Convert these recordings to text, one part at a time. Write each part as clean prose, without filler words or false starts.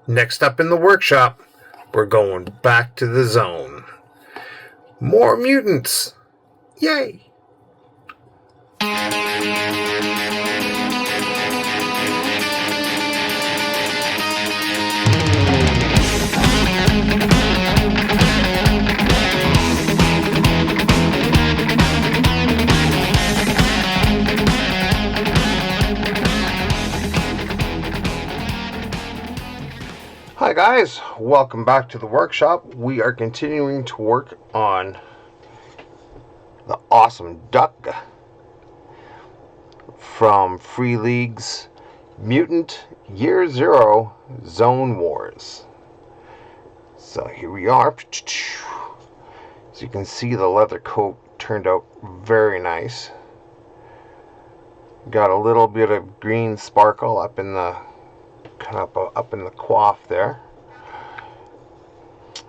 Next up in the workshop, we're going back to the zone. More mutants! Yay! Hi guys, welcome back to the workshop. We are continuing to work on the awesome duck from Free League's Mutant Year Zero Zone Wars. So here we are. As you can see, the leather coat turned out very nice. Got a little bit of green sparkle up in the up in the coif there.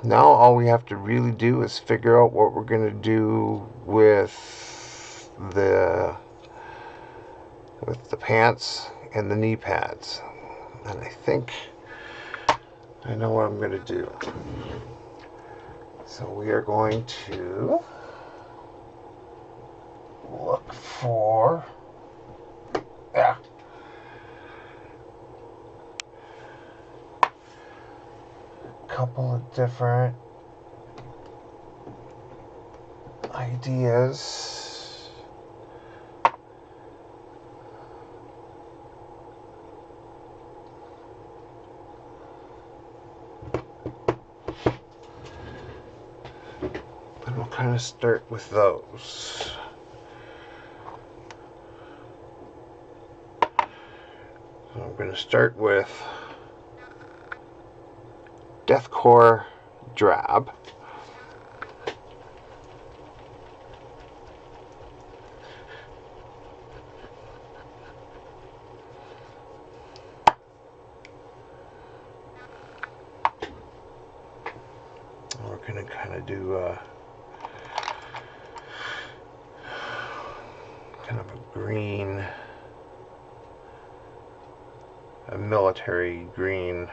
Now all we have to really do is figure out what we're going to do with the pants and the knee pads. And I think I know what I'm going to do. So we are going to look for couple of different ideas. And we'll kind of start with those. So I'm going to start with Deathcore Drab. We're going to kind of do kind of a green, a military green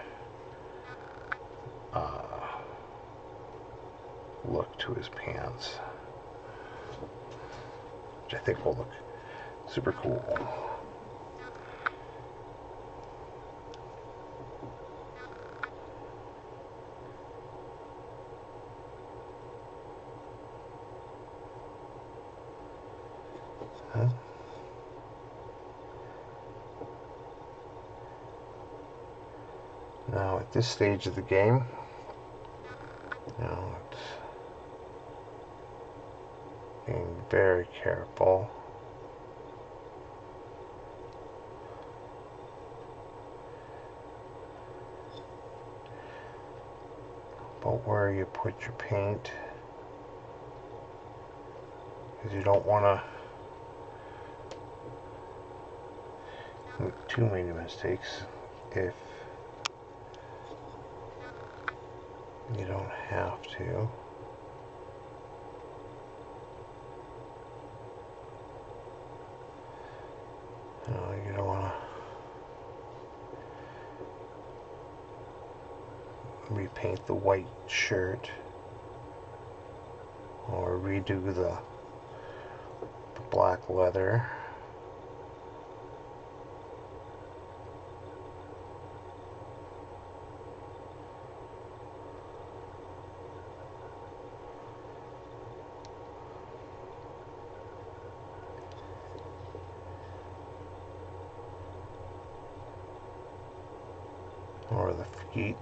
look to his pants, which I think will look super cool. Now at this stage of the game, it's being very careful. About where you put your paint, because you don't want to make too many mistakes if you don't have to. You don't want to repaint the white shirt or redo the black leather. Or the feet.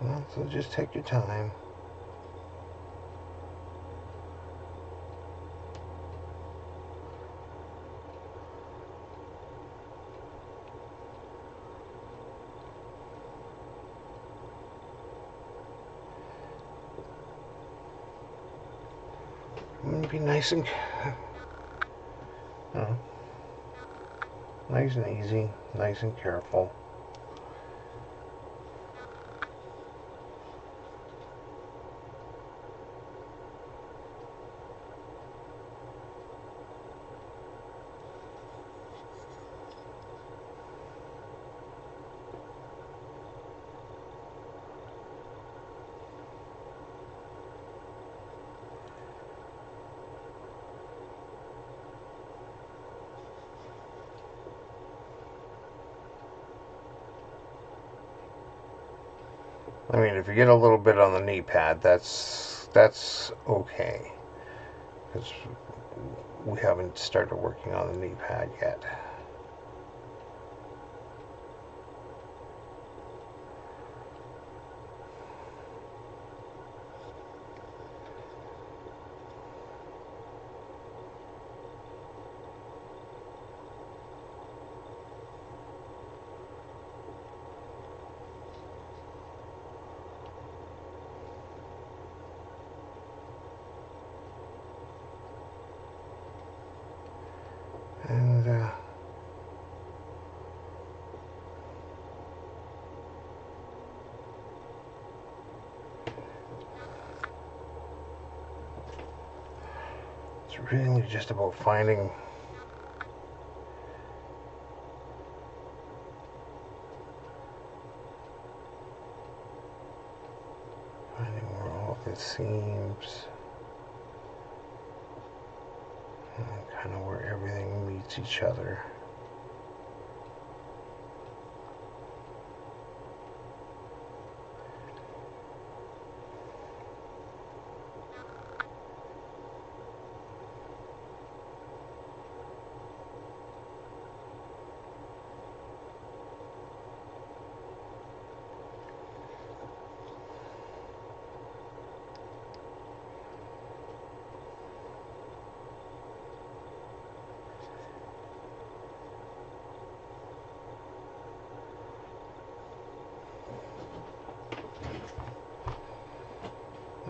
Well, so just take your time. Be nice and nice and easy, nice and careful. I mean, if you get a little bit on the knee pad, that's okay, because we haven't started working on the knee pad yet. And it's really just about finding where all of the seams, and kind of where everything meets each other.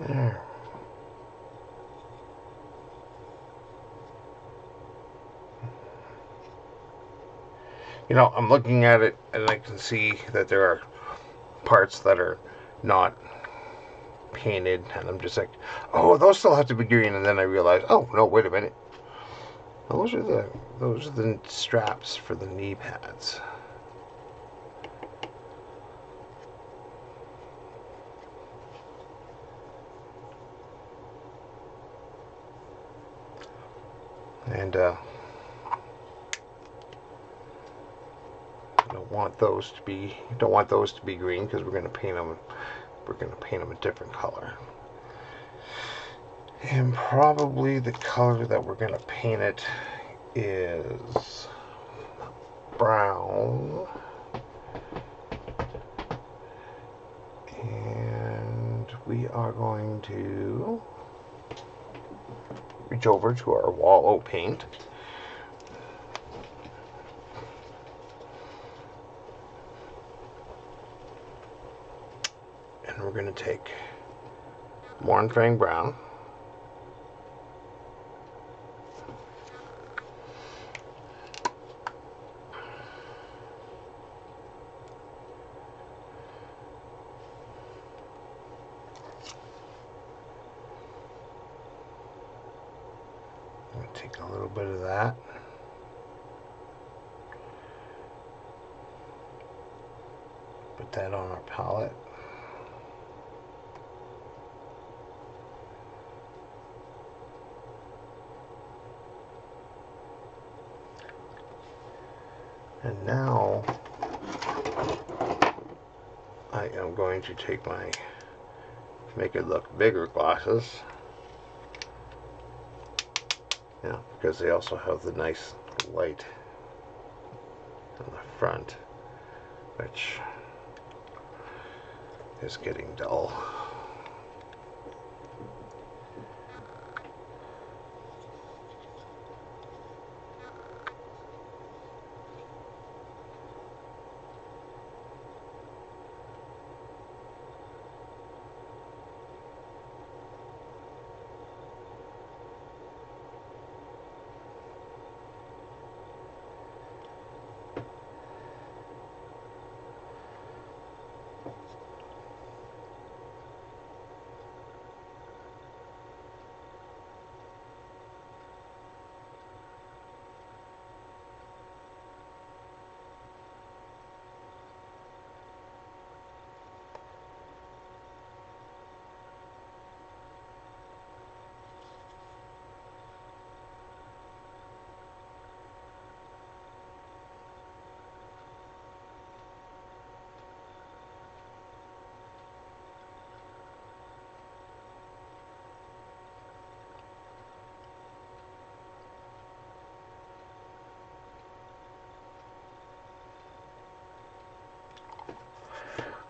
There. You know, I'm looking at it and I can see that there are parts that are not painted, and I'm just like, oh, those still have to be green. And then I realize, oh no, wait a minute, those are the straps for the knee pads. And don't want those to be green, because we're going to paint them a different color. And probably the color that we're going to paint it is brown. And we are going to reach over to our wallow paint. And we're going to take Mornfang brown. Take a little bit of that. Put that on our palette. And now I am going to take my Make It Look Bigger glasses. Yeah, because they also have the nice light on the front, which is getting dull.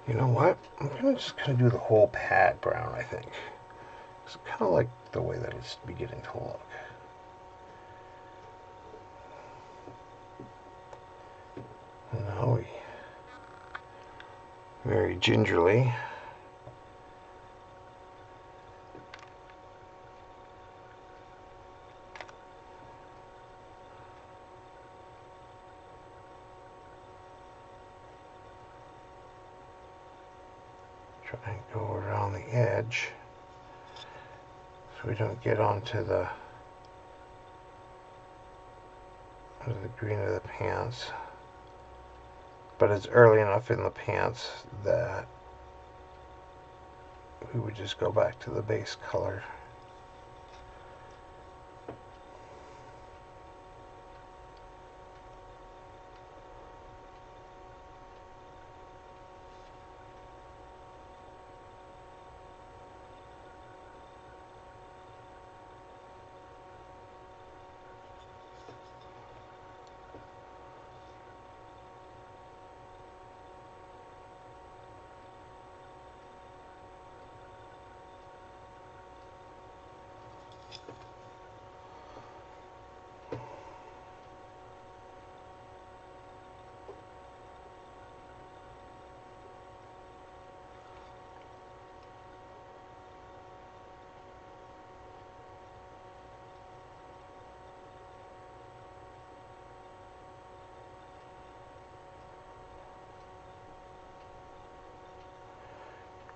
You know what? I'm just gonna do the whole pad brown, I think. It's kind of like the way that it's beginning to look. And now we very gingerly try and go around the edge so we don't get onto the green of the pants. But it's early enough in the pants that we would just go back to the base color.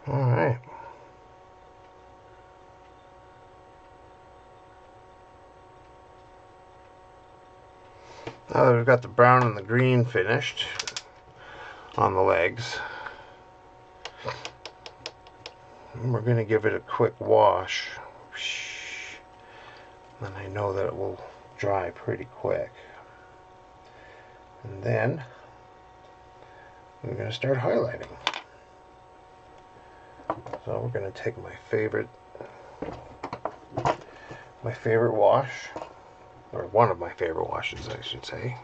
Alright. Now that we've got the brown and the green finished on the legs, we're going to give it a quick wash. And I know that it will dry pretty quick. And then we're going to start highlighting. So we're going to take my favorite wash, or one of my favorite washes, I should say.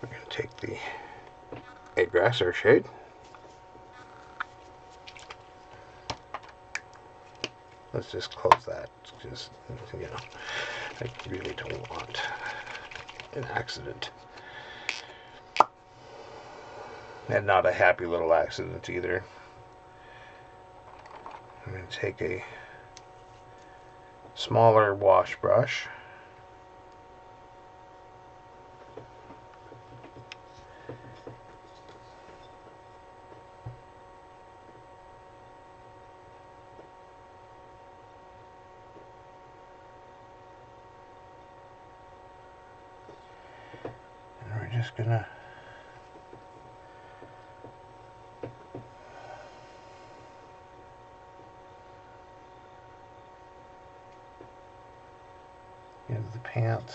We're going to take the Egg-Grass Earthshade. Let's just close that. Just, you know, I really don't want an accident. And not a happy little accident either. I'm going to take a smaller wash brush. And we're just going to give the pants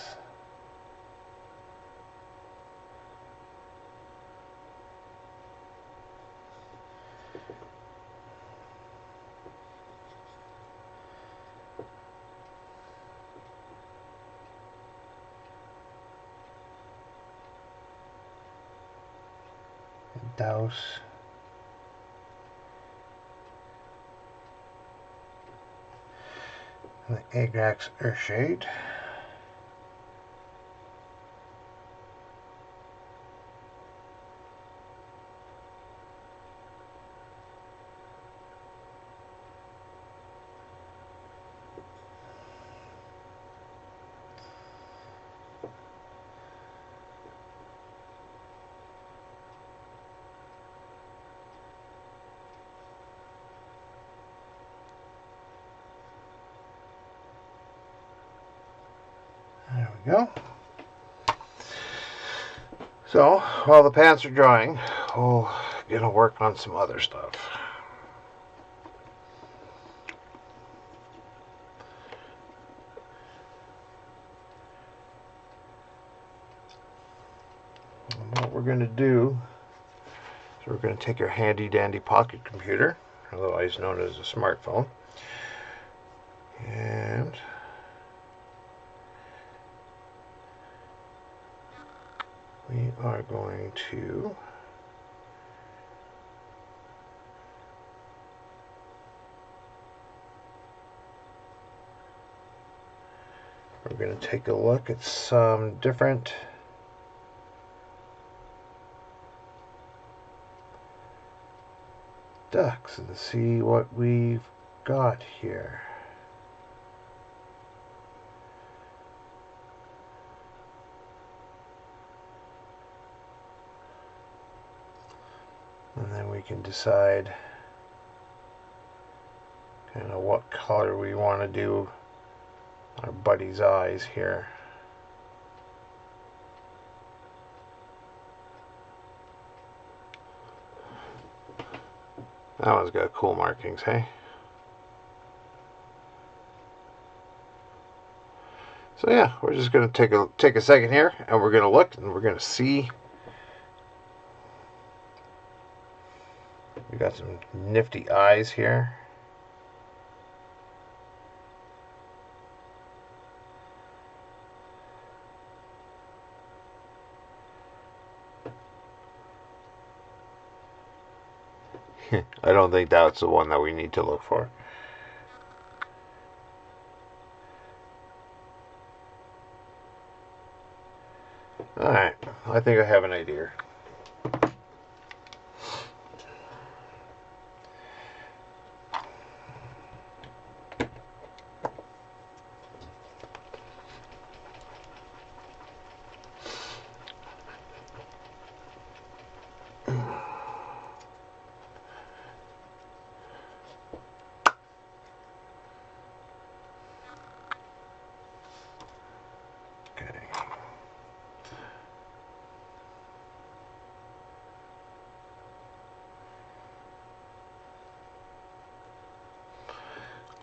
douse the Egg-Grass Earthshade. There we go. So, while the pants are drying, we're going to work on some other stuff. And what we're going to do is we're going to take our handy dandy pocket computer, otherwise known as a smartphone, and we are going to take a look at some different ducks and see what we've got here. And then we can decide kind of what color we want to do our buddy's eyes here. That one's got cool markings, hey? So yeah, we're just going to take a second here, and we're going to look, and we're going to see. We got some nifty eyes here. I don't think that's the one that we need to look for. Alright, I think I have an idea.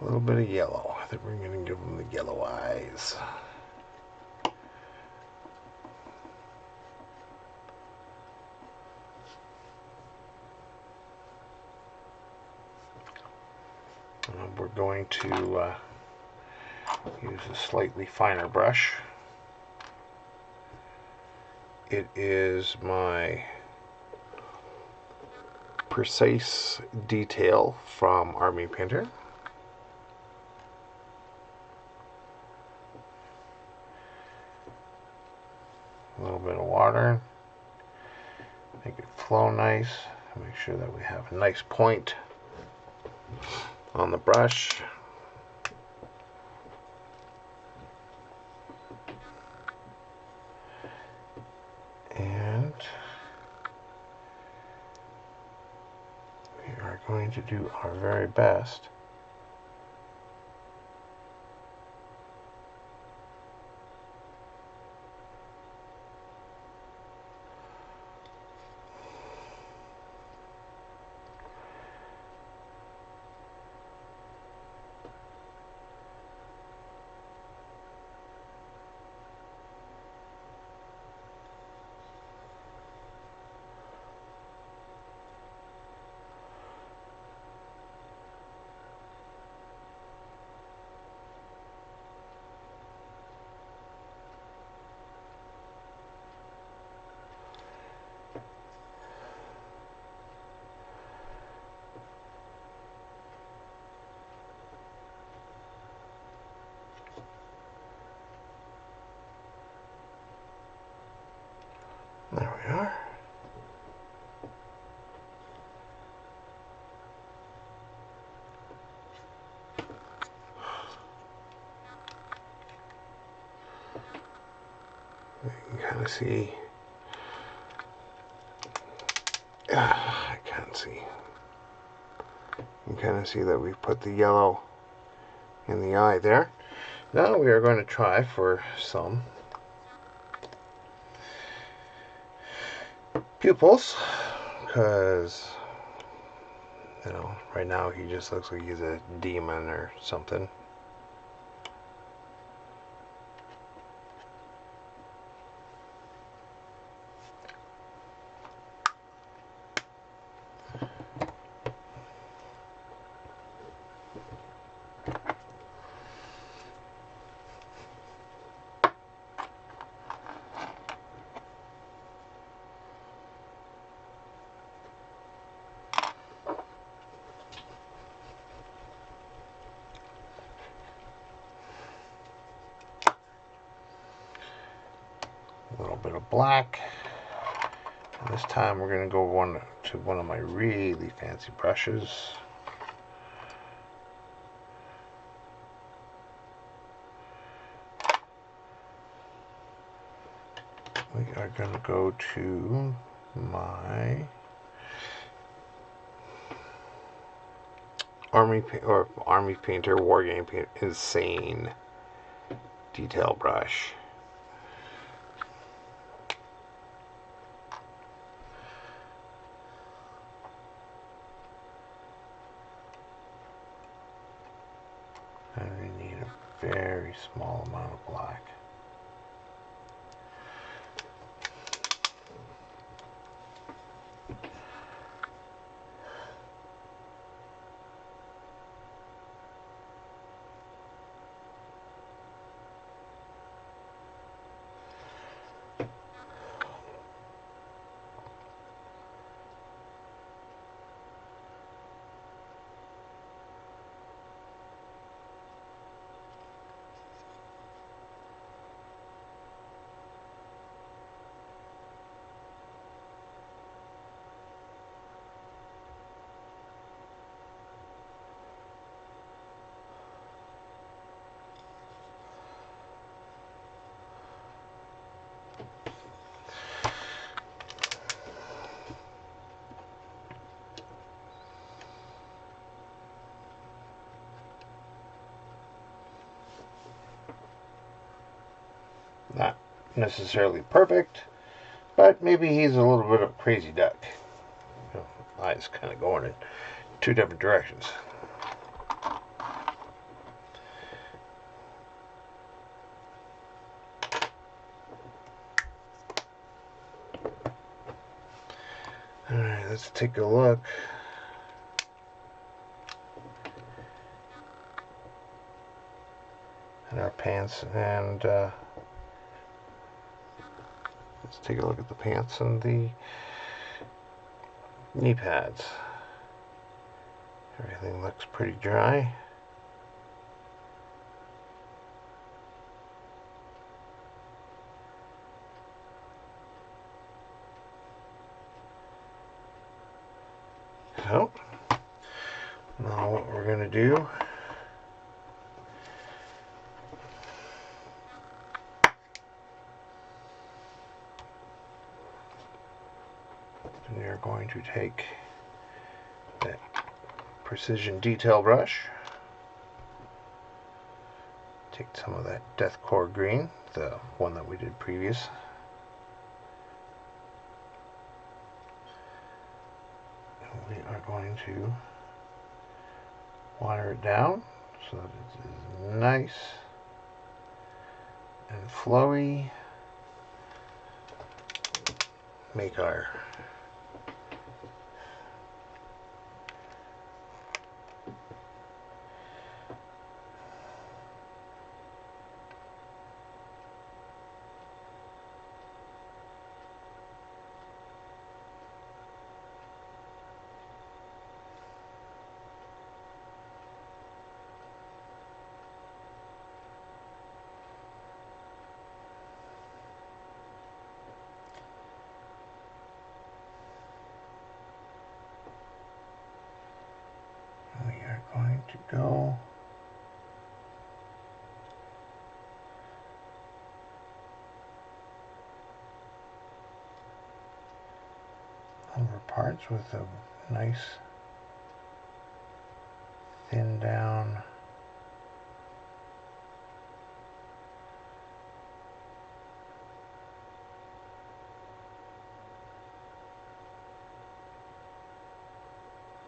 A little bit of yellow. I think we're going to give them the yellow eyes. We're going to use a slightly finer brush. It is my Precise Detail from Army Painter. A little bit of water, make it flow nice, make sure that we have a nice point on the brush. And we are going to do our very best There we are. You can kind of see. I can't see. You can kind of see that we've put the yellow in the eye there. Now we are going to try for some pupils, because right now he just looks like he's a demon or something. bit of black. And this time we're going to go to one of my really fancy brushes. We are going to go to my Army Painter Wargame Paint Insane detail brush. And we need a very small amount of black. Not necessarily perfect, but maybe he's a little bit of a crazy duck. Eyes kind of going in two different directions. Alright, let's take a look. At our pants, and let's take a look at the pants and the knee pads. Everything looks pretty dry. So, now what we're going to do is we are going to take that precision detail brush, take some of that deathcore green, the one that we did previous, and we are going to water it down so that it is nice and flowy. Make our going to go over parts with a nice thin down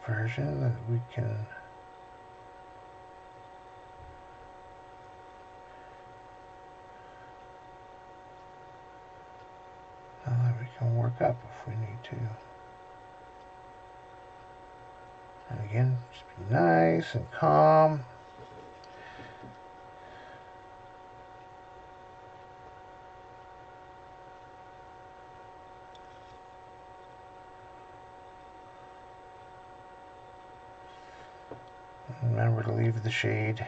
version that we can work up if we need to. And again, just be nice and calm. Remember to leave the shade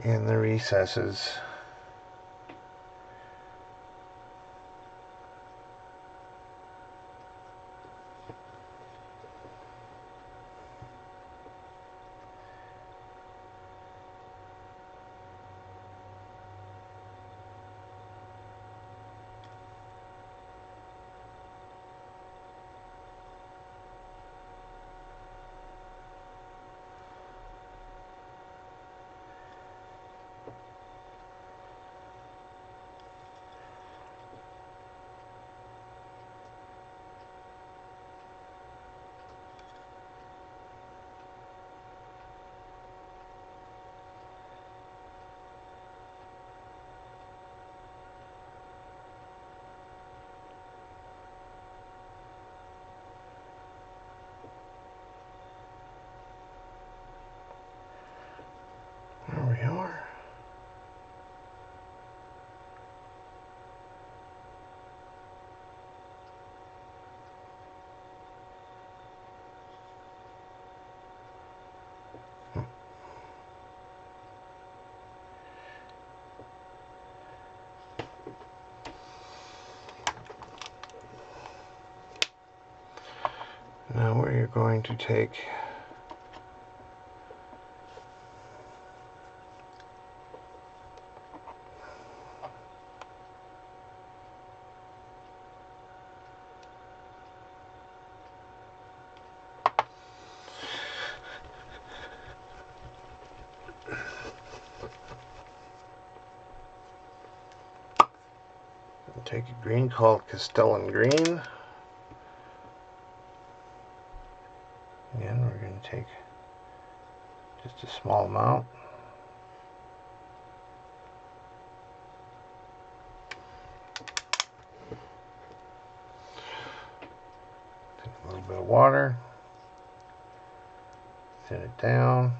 in the recesses. we are. Now we're going to take a green called Castellan green. Again, we're going to take just a small amount. Take a little bit of water, thin it down.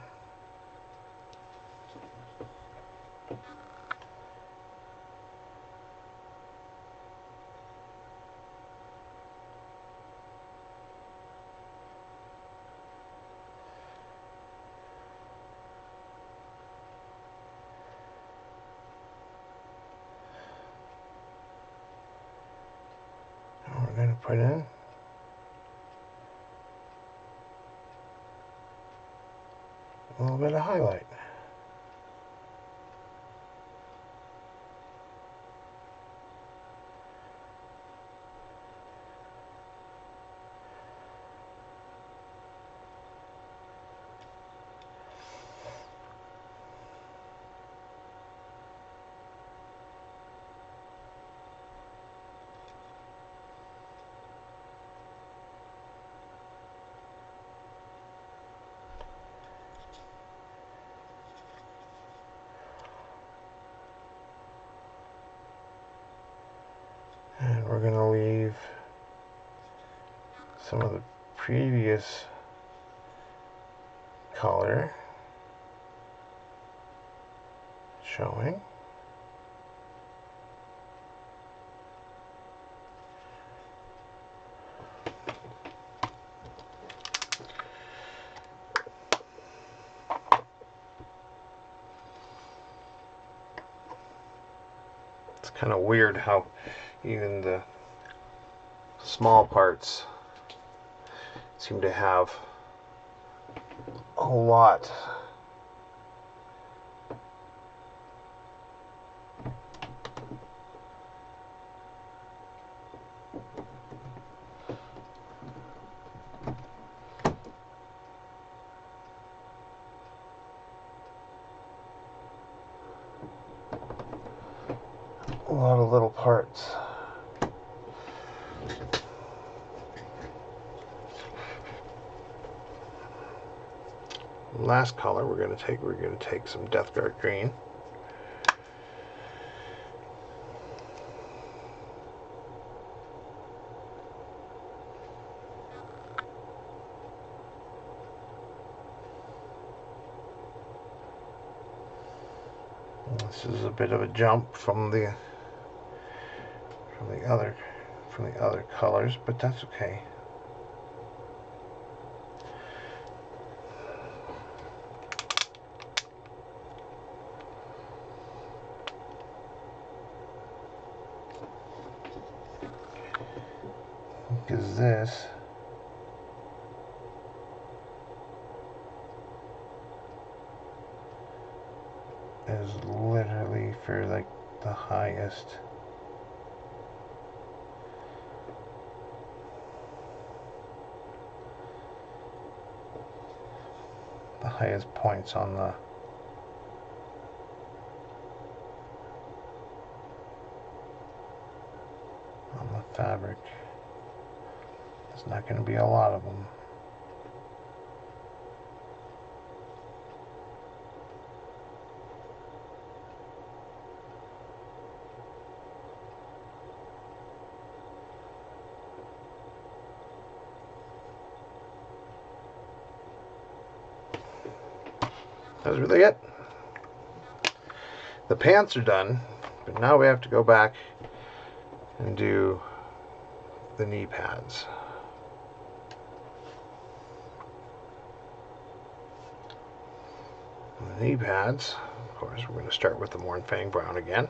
We're going to put in a little bit of highlight. And we're going to leave some of the previous color showing. It's kind of weird how even the small parts seem to have a lot. A lot of little parts. Last color we're going to take some Death Guard green. This is a bit of a jump from the other colors, but that's okay. Because this is literally for like the highest points on the fabric. There's not going to be a lot of them. That's really it. The pants are done, but now we have to go back and do the knee pads. The knee pads, of course, we're going to start with the Mornfang Brown again.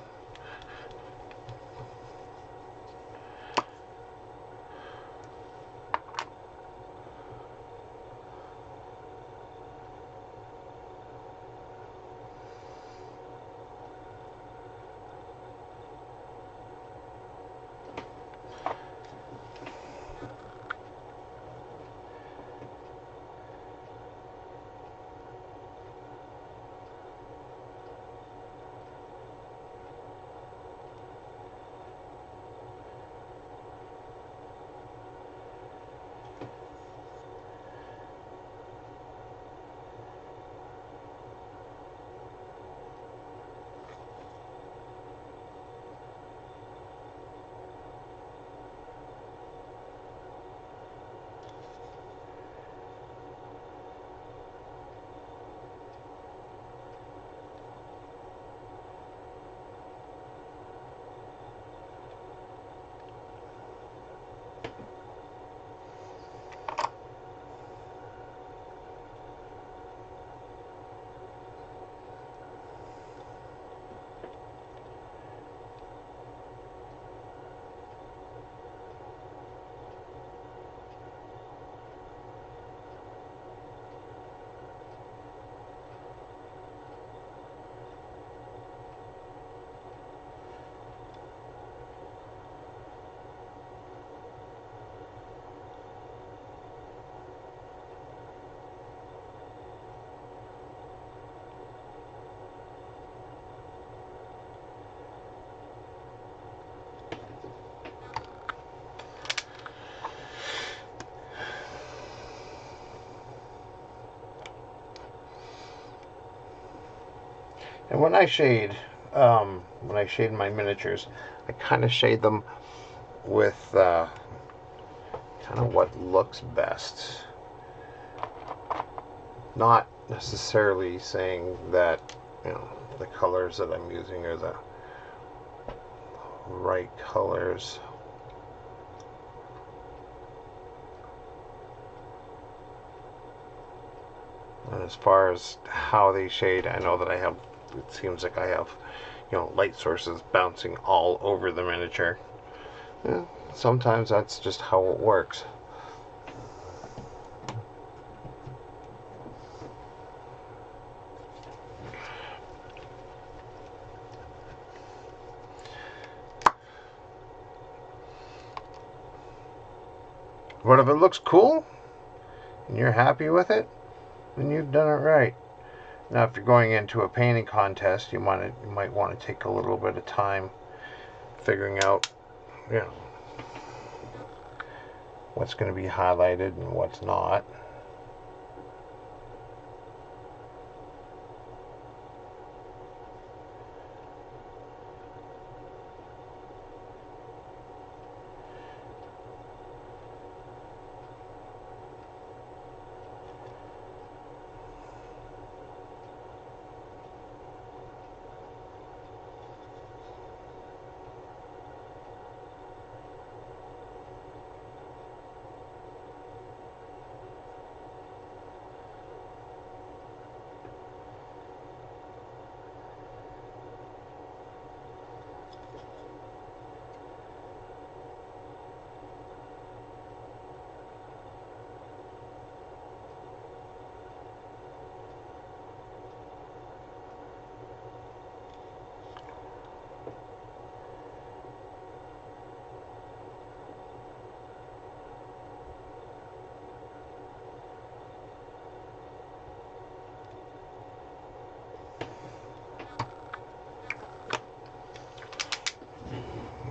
And when I shade my miniatures, I kind of shade them with kind of what looks best. Not necessarily saying that, you know, the colors that I'm using are the right colors. And as far as how they shade, I know that it seems like I have, you know, light sources bouncing all over the miniature. Yeah, sometimes that's just how it works. But if it looks cool and you're happy with it, then you've done it right. Now, if you're going into a painting contest, you might want to take a little bit of time figuring out, you know, what's going to be highlighted and what's not.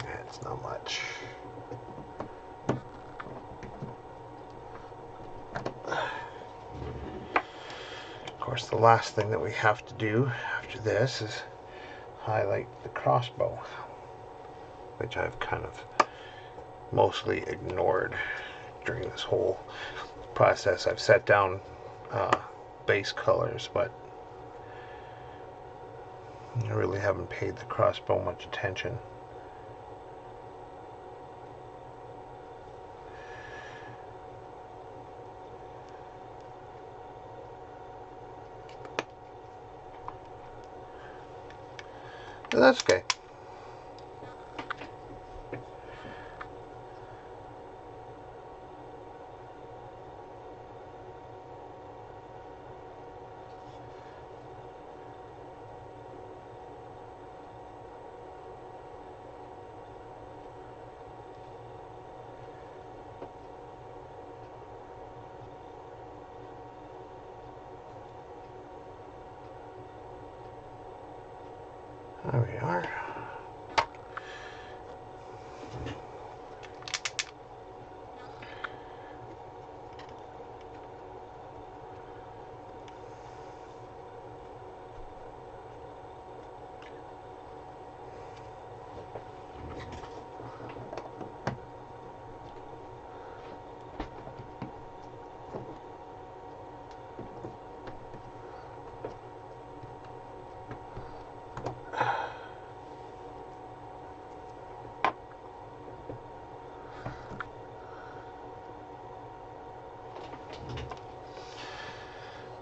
That's not much. Of course, the last thing that we have to do after this is highlight the crossbow, which I've kind of mostly ignored during this whole process. I've set down base colors, but I really haven't paid the crossbow much attention. But that's okay. There we are.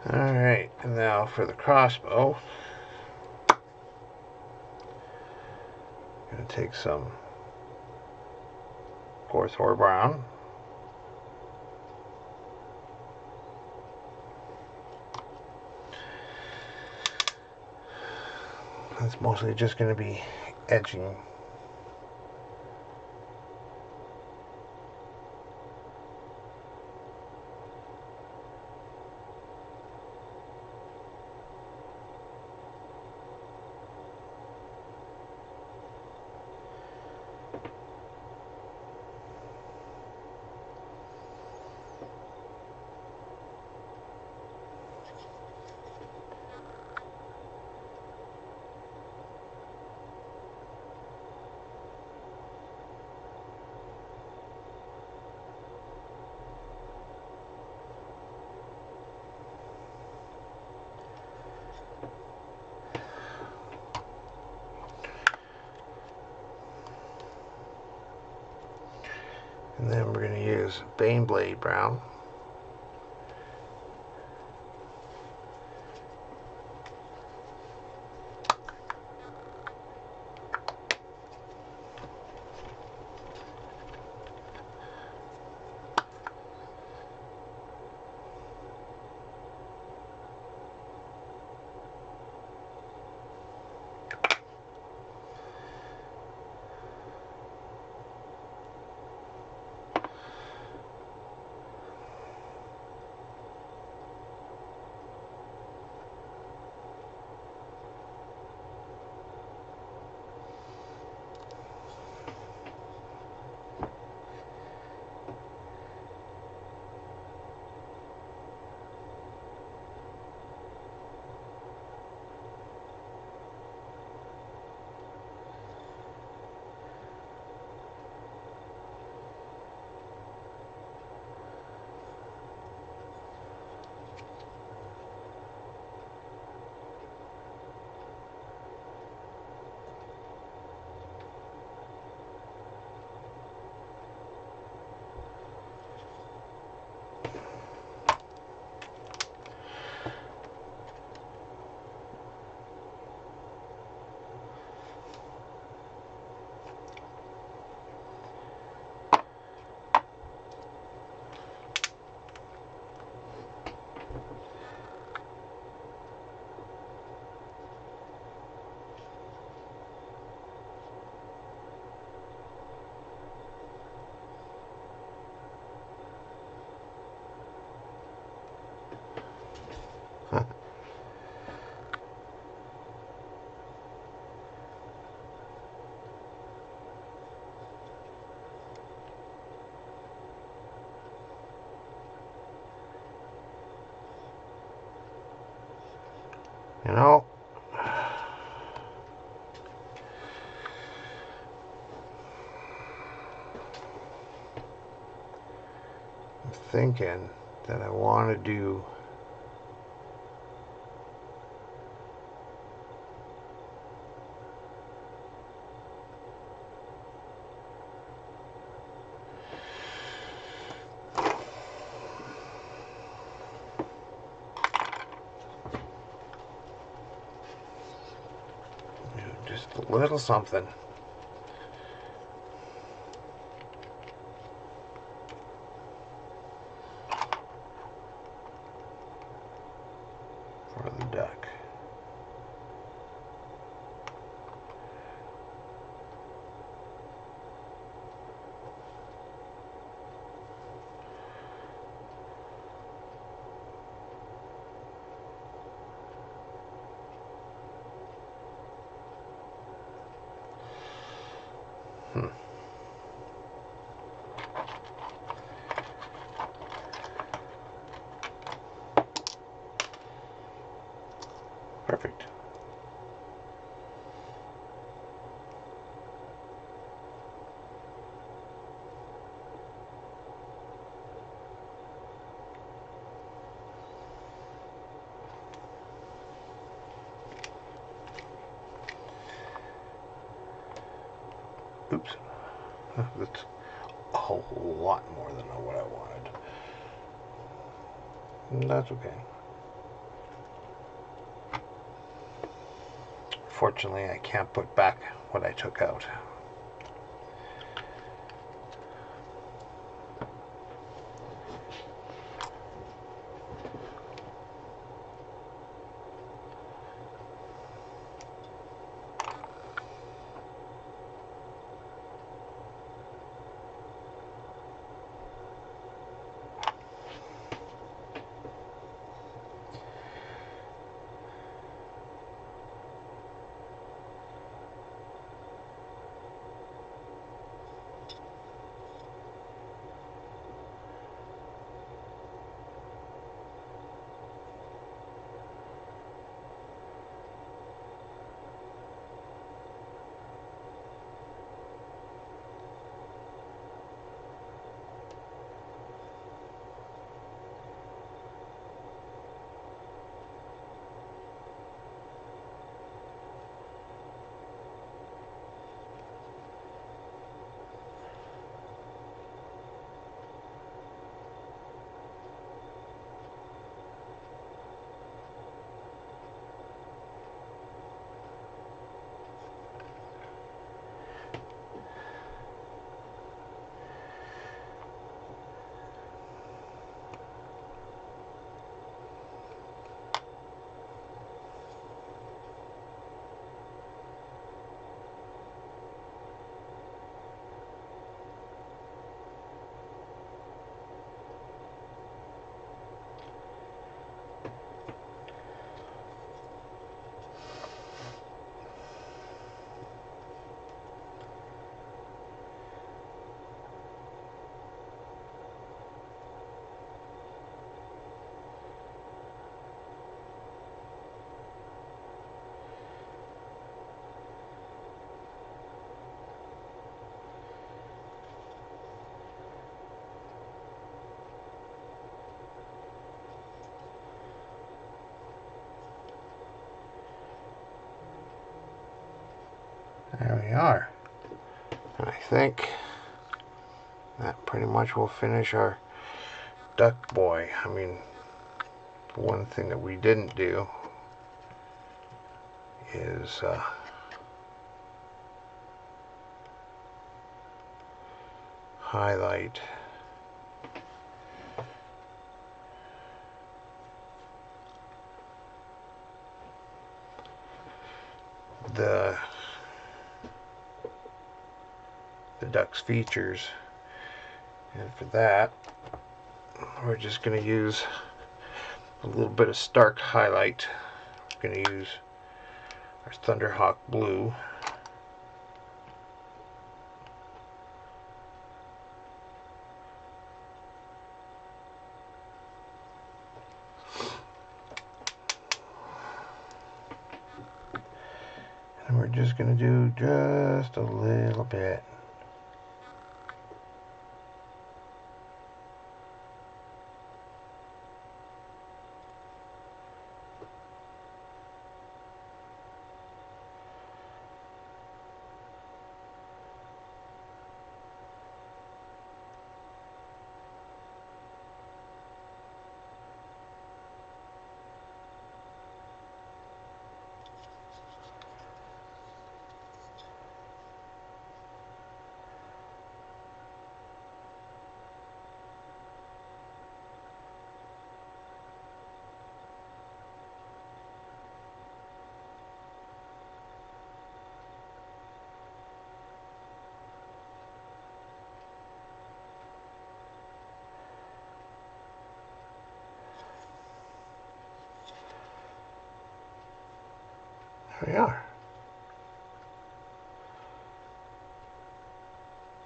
Alright, and now for the crossbow. I'm going to take some Porthor Brown. That's mostly just going to be edging. And then we're going to use Baneblade Brown. You know, I'm thinking that I want to do a little something. For the duck. Perfect. Oops. That's a whole lot more than what I wanted. That's okay. Fortunately, I can't put back what I took out. There we are. I think that pretty much will finish our duck boy. I mean, one thing that we didn't do is highlight the duck's features, and for that we're just going to use a little bit of stark highlight. We're going to use our Thunderhawk blue. And we're just going to do just a little bit. There we are.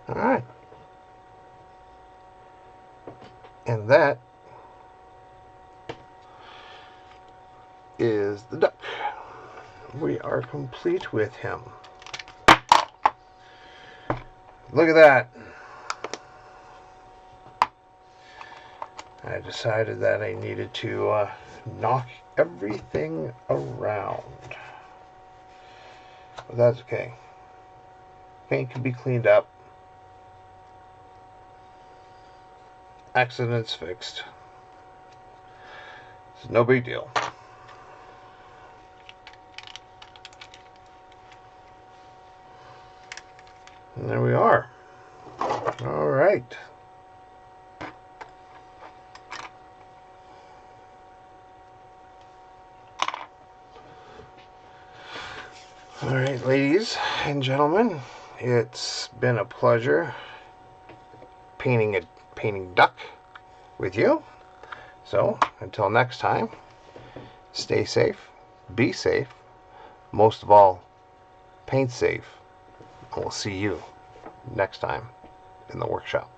Alright. And that is the duck. We are complete with him. Look at that. I decided that I needed to knock everything around. But that's okay. Paint can be cleaned up. Accidents fixed. It's no big deal. And there we are. All right. All right, ladies and gentlemen, it's been a pleasure painting duck with you. So, until next time, stay safe, be safe, most of all, paint safe. And we'll see you next time in the workshop.